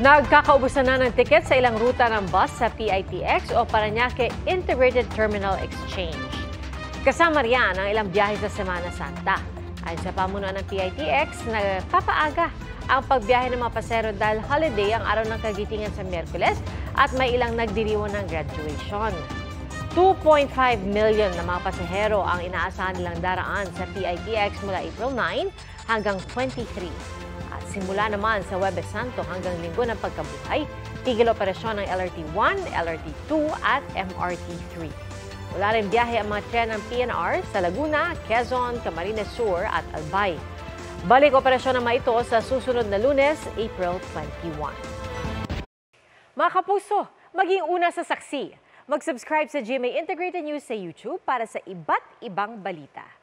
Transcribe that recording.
Nagkakaubusan na ng tiket sa ilang ruta ng bus sa PITX o Parañaque Integrated Terminal Exchange. Kasama riyan ang ilang biyahe sa Semana Santa. Ayon sa pamunuan ng PITX, nagpapaaga ang pagbiyahe ng mga pasero dahil holiday ang araw ng Kagitingan sa Miyerkules at may ilang nagdiriwang ng graduation. 2.5 million na mga pasahero ang inaasahan nilang daraan sa PITX mula April 9 hanggang 23. At simula naman sa Huwebes Santo hanggang Linggo ng Pagkabuhay, tigil operasyon ng LRT1, LRT2 at MRT3. Wala rin biyahe ang mga tren ng PNR sa Laguna, Quezon, Camarines Sur at Albay. Balik operasyon naman ito sa susunod na Lunes, April 21. Mga kapuso, maging una sa saksi. Mag-subscribe sa GMA Integrated News sa YouTube para sa iba't ibang balita.